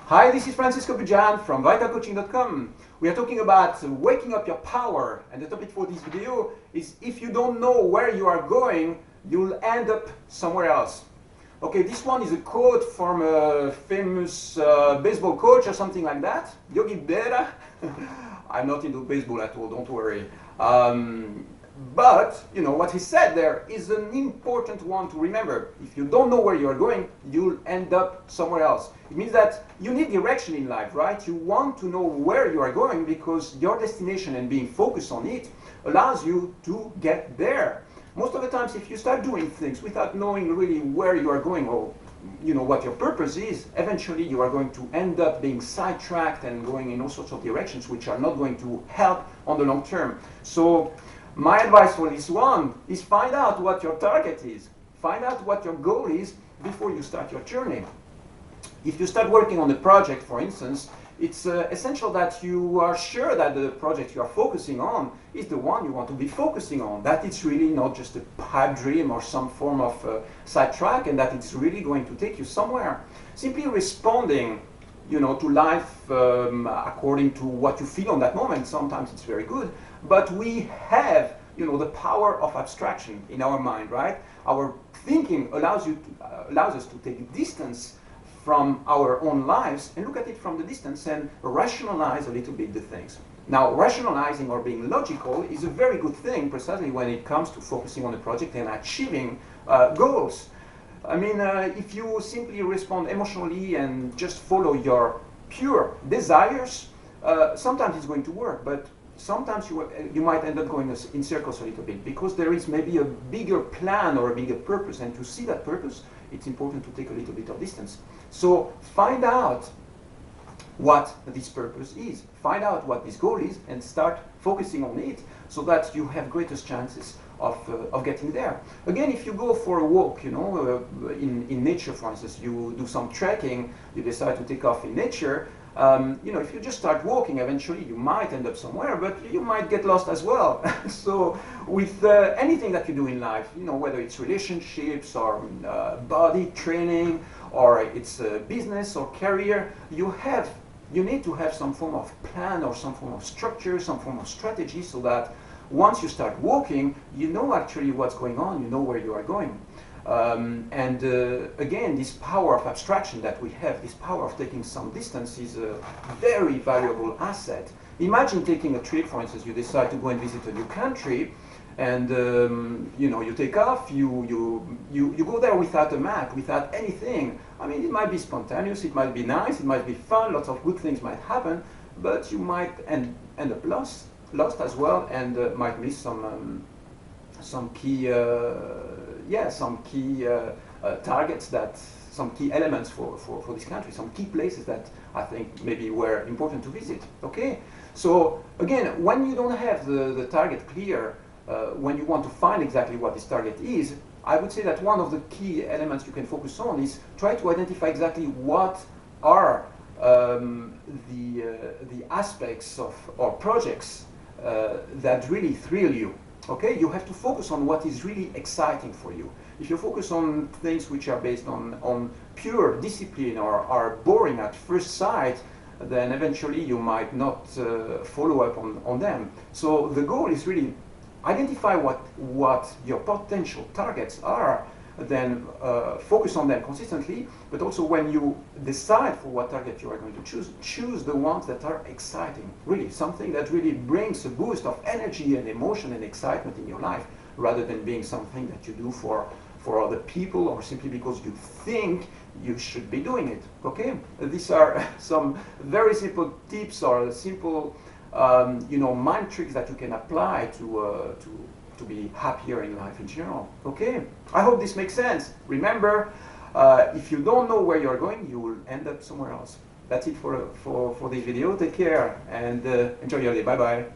Hi, this is Francisco Bujan from vitalcoaching.com. We are talking about waking up your power, and the topic for this video is if you don't know where you are going, you'll end up somewhere else. Okay, this one is a quote from a famous baseball coach or something like that, Yogi Berra. I'm not into baseball at all, don't worry. But, you know, what he said there is an important one to remember. If you don't know where you're going, you'll end up somewhere else. It means that you need direction in life, right? You want to know where you are going because your destination and being focused on it allows you to get there. Most of the times, if you start doing things without knowing really where you are going or you know what your purpose is, eventually you are going to end up being sidetracked and going in all sorts of directions which are not going to help on the long term. So my advice for this one is find out what your target is. Find out what your goal is before you start your journey. If you start working on a project, for instance, it's essential that you are sure that the project you are focusing on is the one you want to be focusing on, that it's really not just a pipe dream or some form of sidetrack, and that it's really going to take you somewhere. Simply responding to life according to what you feel on that moment, sometimes it's very good, but we have the power of abstraction in our mind, right? Our thinking allows us to take distance from our own lives and look at it from the distance and rationalize a little bit the things. Now, rationalizing or being logical is a very good thing precisely when it comes to focusing on a project and achieving goals. I mean, if you simply respond emotionally and just follow your pure desires, sometimes it's going to work, but sometimes you might end up going in circles a little bit because there is maybe a bigger plan or a bigger purpose, and to see that purpose, it's important to take a little bit of distance. So find out what this purpose is, find out what this goal is, and start focusing on it so that you have greatest chances of getting there. Again, if you go for a walk, in nature, for instance, you do some trekking, you decide to take off in nature, if you just start walking, eventually you might end up somewhere, but you might get lost as well. So with anything that you do in life, whether it's relationships or body training, or it's business or career, you need to have some form of plan or some form of structure, some form of strategy, so that once you start walking, you know actually what's going on, you know where you are going. Again, this power of abstraction that we have, this power of taking some distance, is a very valuable asset. Imagine taking a trip, for instance, you decide to go and visit a new country, and you take off, you go there without a map, without anything. I mean, it might be spontaneous, it might be nice, it might be fun, lots of good things might happen, but you might end up lost as well, and might miss some key targets, some key elements for this country, some key places that I think maybe were important to visit. Okay, so again, when you don't have the target clear, when you want to find exactly what this target is, I would say that one of the key elements you can focus on is try to identify exactly what are the aspects of or projects that really thrill you. Okay, you have to focus on what is really exciting for you. If you focus on things which are based on pure discipline or are boring at first sight, then eventually you might not follow up on them. So the goal is really identify what your potential targets are, then focus on them consistently, but also when you decide for what target you are going to choose the ones that are exciting, really something that really brings a boost of energy and emotion and excitement in your life, rather than being something that you do for other people or simply because you think you should be doing it. Okay, these are some very simple tips or simple mind tricks that you can apply to be happier in life in general. Okay, I hope this makes sense. Remember, if you don't know where you're going, you will end up somewhere else. That's it for this video. Take care and enjoy your day. Bye bye.